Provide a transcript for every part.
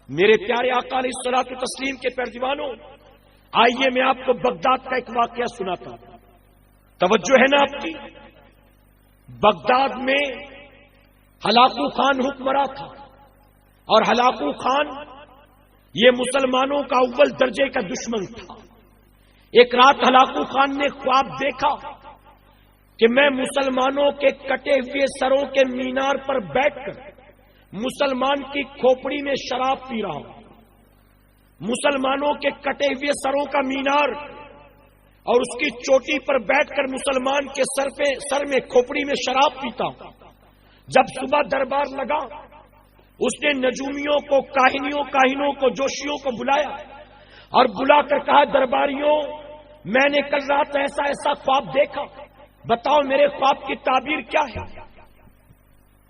میرے پیارے آقا علیہ الصلوۃ والتسلیم کے پیروانوں، آئیے میں آپ کو بغداد کا ایک واقعہ سناتا ہوں. توجہ ہے نا آپ کی؟ بغداد میں ہلاکو خان حکمراں تھا، اور ہلاکو خان یہ مسلمانوں کا اول درجے کا دشمن تھا. ایک رات ہلاکو خان نے خواب دیکھا کہ میں مسلمانوں کے کٹے ہوئے سروں کے مینار پر بیٹھ کر مسلمان کی کھوپڑی میں شراب پی رہا ہوں. مسلمانوں کے کٹے ہوئے سروں کا مینار اور اس کی چوٹی پر بیٹھ کر مسلمان کے سر میں کھوپڑی میں شراب پیتا ہوں. جب صبح دربار لگا، اس نے نجومیوں کو، کاہنوں کو، جوشیوں کو بلایا اور بلا کر کہا، درباریوں، میں نے کل رات ایسا ایسا خواب دیکھا، بتاؤ میرے خواب کی تعبیر کیا ہے؟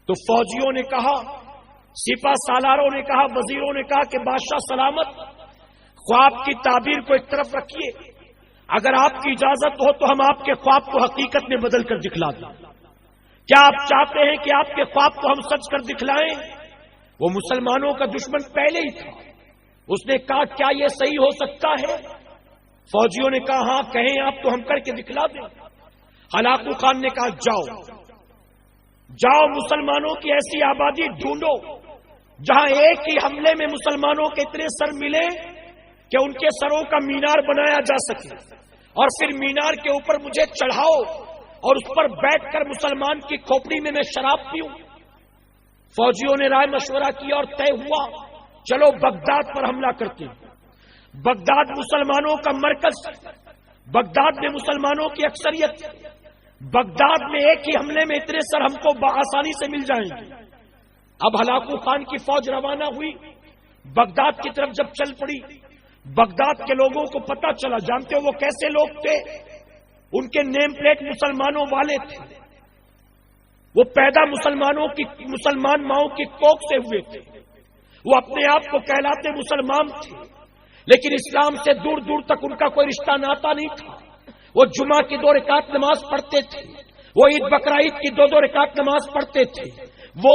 تو فوجیوں نے کہا، سپاہ سالاروں نے کہا، وزیروں نے کہا کہ بادشاہ سلامت، خواب کی تعبیر کو ایک طرف رکھیے، اگر آپ کی اجازت ہو تو ہم آپ کے خواب کو حقیقت میں بدل کر دکھلا دیں. کیا آپ چاہتے ہیں کہ آپ کے خواب کو ہم سچ کر دکھلائیں؟ وہ مسلمانوں کا دشمن پہلے ہی تھا. اس نے کہا، کیا یہ صحیح ہو سکتا ہے؟ فوجیوں نے کہا، ہاں کہیں آپ تو ہم کر کے دکھلا دیں. ہلاکو خان نے کہا، جاؤ مسلمانوں کی ایسی آبادی ڈھونڈو جہاں ایک ہی حملے میں مسلمانوں کے اتنے سر ملے کہ ان کے سروں کا مینار بنایا جا سکے، اور پھر مینار کے اوپر مجھے چڑھاؤ اور اس پر بیٹھ کر مسلمان کی کھوپڑی میں شراب پیوں. فوجیوں نے رائے مشورہ کیا اور طے ہوا، چلو بغداد پر حملہ کرتے ہیں. بغداد مسلمانوں کا مرکز، بغداد میں مسلمانوں کی اکثریت، بغداد میں ایک ہی حملے میں اتنے سر ہم کو بآسانی سے مل جائیں گے. اب ہلاکو خان کی فوج روانہ ہوئی، بغداد کی طرف جب چل پڑی، بغداد کے لوگوں کو پتا چلا. جانتے ہو وہ کیسے لوگ تھے؟ ان کے نیم پلیٹ مسلمانوں والے تھے، وہ پیدا مسلمان ماؤں کی کوکھ سے ہوئے تھے، وہ اپنے آپ کو کہلاتے مسلمان تھے، لیکن اسلام سے دور دور تک ان کا کوئی رشتہ ناتا نہیں تھا. وہ جمعہ کی 2 رکعت نماز پڑھتے تھے، وہ عید بقرہ عید کی 2 رکعت نماز پڑھتے تھے، وہ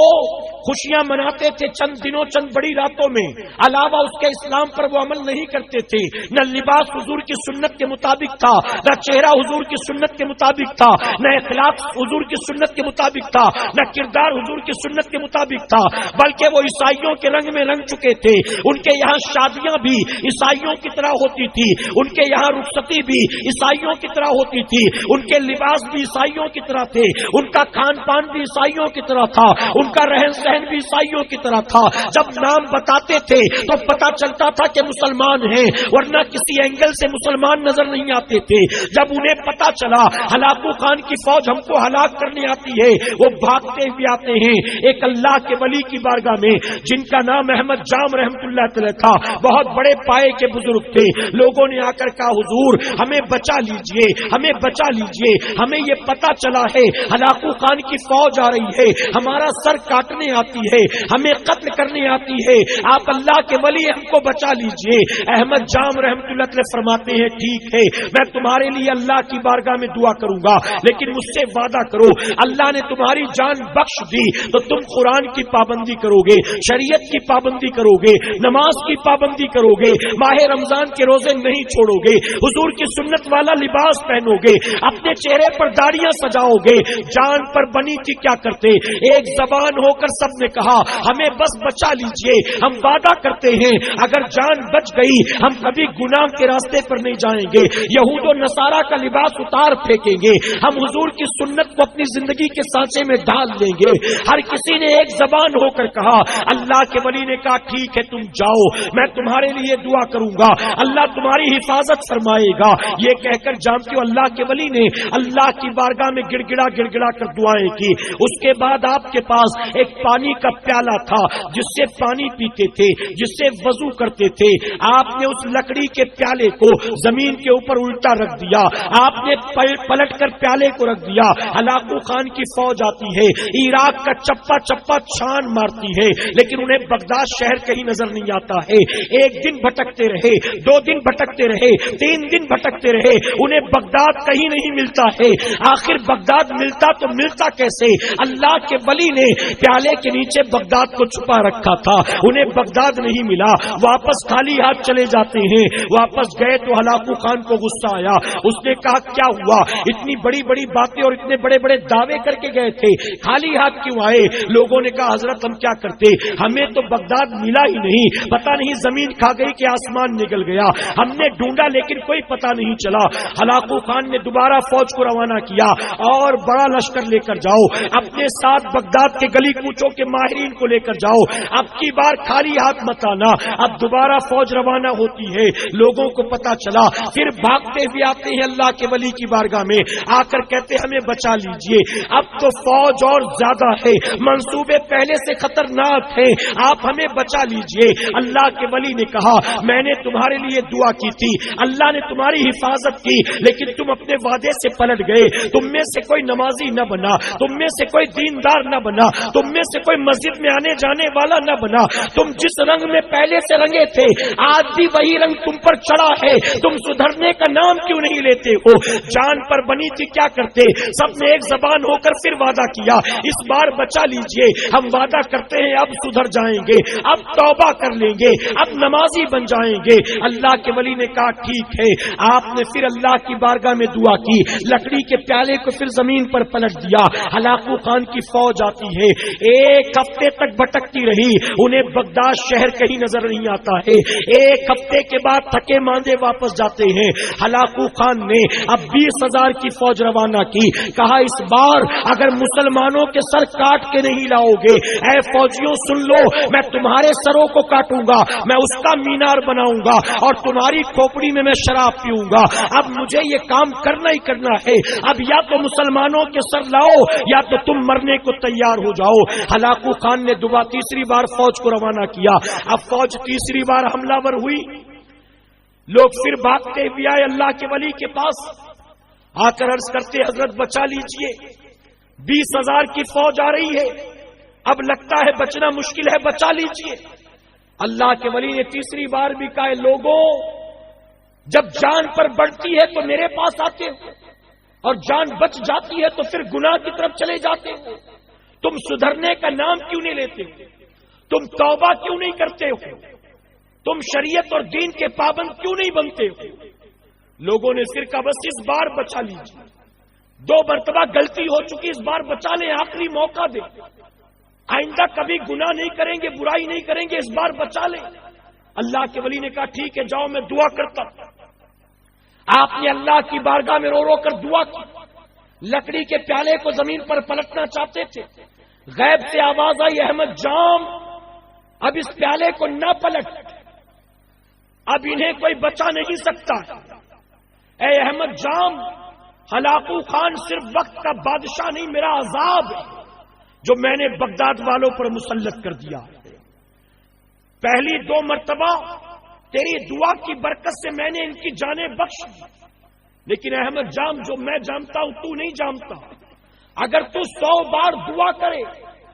خوشیاں مناتے تھے چند دنوں چند بڑی راتوں میں. علاوہ اس کے اسلام پر وہ عمل نہیں کرتے تھے. نہ لباس حضور کی سنت کے مطابق تھا، نہ چہرہ حضور کی سنت کے مطابق تھا، نہ اخلاق حضور کی سنت کے مطابق تھا، نہ کردار حضور کی سنت کے مطابق تھا، بلکہ وہ عیسائیوں کے رنگ میں رنگ چکے تھے. ان کے یہاں شادیاں بھی عیسائیوں کی طرح ہوتی تھی، ان کے یہاں رخصتی بھی عیسائیوں کی طرح ہوتی تھی، ان کے لباس بھی عیسائیوں کی طرح تھے، ان کا کھان پان بھی عیسائیوں کی طرح تھا، ان کا رہن سہن بھی عیسائیوں کی طرح تھا. جب نام بتاتے تھے تو پتا چلتا تھا کہ مسلمان ہیں، ورنہ کسی اینگل سے مسلمان نظر نہیں آتے تھے. جب انہیں پتا چلا ہلاکو خان کی فوج ہم کو ہلاک کرنے آتی ہے، وہ بھاگتے ہوئے آتے ہیں ایک اللہ کے ولی کی بارگاہ میں جن کا نام احمد جام رحمت اللہ تعالی تھا. بہت بڑے پائے کے بزرگ تھے. لوگوں نے آ کر کہا، حضور ہمیں بچا لیجئے، ہمیں بچا لیجئے، ہمیں یہ پتا چلا ہے ہلاکو خان کی فوج آ رہی ہے، ہمارا سر کاٹنے آتی ہے، ہمیں قتل کرنے آتی ہے، آپ اللہ کے ولی ہم کو بچا لیجئے. احمد جام رحمت اللہ علیہ فرماتے ہیں، ٹھیک ہے میں تمہارے لیے اللہ کی بارگاہ میں دعا کروں گا، لیکن مجھ سے وعدہ کرو اللہ نے تمہاری جان بخش دی تو تم قرآن کی پابندی کرو گے، شریعت کی پابندی کرو گے، نماز کی پابندی کرو گے، ماہ رمضان کے روزے نہیں چھوڑو گے، حضور کی سنت والا لباس پہنو گے، اپنے چہرے پر داڑیاں سجاؤ گے. جان پر بنی تھی کیا کرتے؟ ایک زبان ہو کر سب نے کہا، ہمیں بس بچا لیجئے، ہم وعدہ کرتے ہیں اگر جان بچ گئی ہم کبھی گناہ کے راستے پر نہیں جائیں گے، یہود و نصارہ کا لباس اتار پھینکیں گے، ہم حضور کی سنت کو اپنی زندگی کے سانچے میں ڈال دیں گے. ہر کسی نے ایک زبان ہو کر کہا. اللہ کے ولی نے کہا، ٹھیک ہے تم جاؤ، میں تمہارے لیے دعا کروں گا، اللہ تمہاری حفاظت فرمائے گا. یہ کہہ کر جانتے ہو اللہ کے ولی نے اللہ کی بارگاہ میں گڑ گڑا کر دعائیں کی. اس کے بعد آپ کے پاس ایک پانی کا پیالہ تھا جس سے پانی پیتے تھے، جس سے وضو کرتے تھے. آپ نے اس لکڑی کے پیالے کو زمین کے اوپر الٹا رکھ دیا، آپ نے پلٹ کر پیالے کو رکھ دیا. ہلاکو خان کی فوج آتی ہے، عراق کا چپا چپا چھان مارتی ہے، لیکن انہیں بغداد شہر کہیں نظر نہیں آتا ہے. ایک دن بھٹکتے رہے، 2 دن بھٹکتے رہے، 3 دن بھٹکتے رہے، انہیں بغداد کہیں نہیں ملتا ہے. آخر بغداد ملتا تو ملتا کیسے؟ اللہ کے ولی نے نے پیالے کے نیچے بغداد کو چھپا رکھا تھا، انہیں بغداد نہیں ملا، واپس خالی ہاتھ چلے جاتے ہیں۔ واپس گئے تو ہلاکو خان کو غصہ آیا، اس نے کہا کیا ہوا، اتنی بڑی بڑی باتیں اور اتنے بڑے بڑے دعوے کر کے گئے تھے، خالی ہاتھ کیوں آئے؟ لوگوں نے کہا حضرت ہم کیا کرتے، ہمیں تو بغداد ملا ہی نہیں، پتہ نہیں زمین کھا گئی کہ آسمان نکل گیا، ہم نے ڈھونڈا لیکن کوئی پتہ نہیں چلا۔ ہلاکو خان نے دوبارہ فوج کو روانہ کیا اور بڑا لشکر لے کر جاؤ، اپنے ساتھ بغداد کے گلی کوچوں کے ماہرین کو لے کر جاؤ، اب کی بار خالی ہاتھ مت آنا۔ اب دوبارہ فوج روانہ ہوتی ہے، لوگوں کو پتا چلا، پھر بھاگتے ہوئے آتے ہیں اللہ کے ولی کی بارگاہ میں، آ کر کہتے ہمیں بچا لیجئے، اب تو فوج اور زیادہ ہے، منصوبے پہلے سے خطرناک ہیں، آپ ہمیں بچا لیجئے۔ اللہ کے ولی نے کہا میں نے تمہارے لیے دعا کی تھی، اللہ نے تمہاری حفاظت کی، لیکن تم اپنے وعدے سے پلٹ گئے، تم میں سے کوئی نمازی نہ بنا، تم میں سے کوئی دیندار نہ بنا، تم میں سے کوئی مسجد میں آنے جانے والا نہ بنا، تم جس رنگ میں پہلے سے رنگے تھے آج بھی وہی رنگ تم پر چڑھا ہے، تم سدھرنے کا نام کیوں نہیں لیتے ہو؟ جان پر بنی تھی کیا کرتے؟ سب نے ایک زبان ہو کر پھر وعدہ کیا اس بار بچا لیجئے، ہم وعدہ کرتے ہیں اب سدھر جائیں گے، اب توبہ کر لیں گے، اب نمازی بن جائیں گے۔ اللہ کے ولی نے کہا ٹھیک ہے، آپ نے پھر اللہ کی بارگاہ میں دعا کی، لکڑی کے پیالے کو پھر زمین پر پلٹ دیا، ہلاکو خان کی فوج آتی ہے، ایک ہفتے تک بھٹکتی رہی، انہیں بغداد شہر کہیں نظر نہیں آتا ہے، ایک ہفتے کے بعد تھکے ماندے واپس جاتے ہیں۔ ہلاکو خان نے اب 20,000 کی فوج روانہ کی، کہا اس بار اگر مسلمانوں کے سر کاٹ کے نہیں لاؤ گے، اے فوجیوں سن لو، میں تمہارے سروں کو کاٹوں گا، میں اس کا مینار بناؤں گا اور تمہاری کھوپڑی میں میں شراب پیوں گا، اب مجھے یہ کام کرنا ہی کرنا ہے، اب یا تو مسلمانوں کے سر لاؤ یا تو تم مرنے کو تیار ہو جاؤ۔ ہلاکو خان نے دوبارہ تیسری بار فوج کو روانہ کیا، اب فوج تیسری بار حملہ ور ہوئی، لوگ پھر بھاگتے ہوئے آئے اللہ کے ولی کے پاس، آ کر عرض کرتے حضرت بچا لیجئے، 20,000 کی فوج آ رہی ہے، اب لگتا ہے بچنا مشکل ہے، بچا لیجئے۔ اللہ کے ولی نے تیسری بار بھی کہا لوگوں جب جان پر بڑھتی ہے تو میرے پاس آتے ہو اور جان بچ جاتی ہے تو پھر گناہ کی طرف چلے جاتے ہو، تم سدھرنے کا نام کیوں نہیں لیتے ہو؟ تم توبہ کیوں نہیں کرتے ہو؟ تم شریعت اور دین کے پابند کیوں نہیں بنتے ہو؟ لوگوں نے پھر کہا بس اس بار بچا لیجیے، 2 مرتبہ غلطی ہو چکی، اس بار بچا لیں، آخری موقع دیں، آئندہ کبھی گناہ نہیں کریں گے، برائی نہیں کریں گے، اس بار بچا لیں۔ اللہ کے ولی نے کہا ٹھیک ہے جاؤ میں دعا کرتا ہوں۔ آپ نے اللہ کی بارگاہ میں رو رو کر دعا کی، لکڑی کے پیالے کو زمین پر پلٹنا چاہتے تھے، غیب سے آواز آئی احمد جام اب اس پیالے کو نہ پلٹ، اب انہیں کوئی بچا نہیں سکتا۔ اے احمد جام، ہلاکو خان صرف وقت کا بادشاہ نہیں، میرا عذاب ہے جو میں نے بغداد والوں پر مسلط کر دیا۔ پہلی 2 مرتبہ تیری دعا کی برکت سے میں نے ان کی جانیں بخش دی، لیکن احمد جام جو میں جانتا ہوں تو نہیں جانتا، اگر تو 100 بار دعا کرے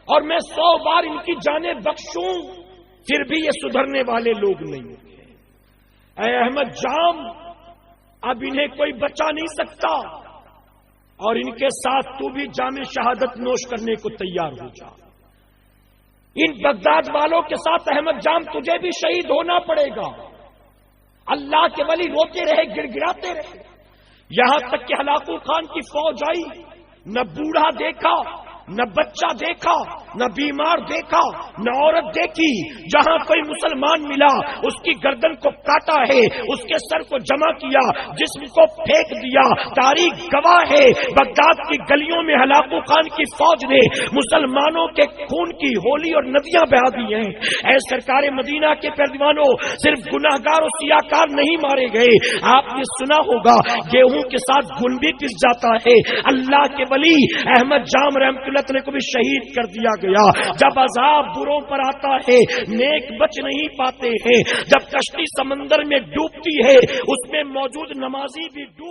اور میں 100 بار ان کی جانیں بخشوں پھر بھی یہ سدھرنے والے لوگ نہیں۔ اے احمد جام اب انہیں کوئی بچا نہیں سکتا، اور ان کے ساتھ تو بھی جام شہادت نوش کرنے کو تیار ہو جا۔ ان بغداد والوں کے ساتھ احمد جام تجھے بھی شہید ہونا پڑے گا۔ اللہ کے ولی روتے رہے، گڑ گڑاتے رہے، یہاں تک کہ ہلاکو خان کی فوج آئی، نہ بوڑھا دیکھا، نہ بچہ دیکھا، نہ بیمار دیکھا، نہ عورت دیکھی، جہاں کوئی مسلمان ملا اس کی گردن کو کاٹا ہے، اس کے سر کو جمع کیا، جسم کو پھینک دیا۔ تاریخ گواہ ہے بغداد کی گلیوں میں ہلاکو خان کی فوج نے مسلمانوں کے خون کی ہولی اور ندیاں بہا دی ہیں۔ اے سرکار مدینہ کے پیروانوں، صرف گناہگار اور سیاہکار نہیں مارے گئے، آپ نے سنا ہوگا گیہوں کے ساتھ گن بھی پس جاتا ہے۔ اللہ کے ولی احمد جام رحمۃ اللہ کو بھی شہید کر دیا گیا۔ جب عذاب بروں پر آتا ہے نیک بچ نہیں پاتے ہیں، جب کشتی سمندر میں ڈوبتی ہے اس میں موجود نمازی بھی ڈوب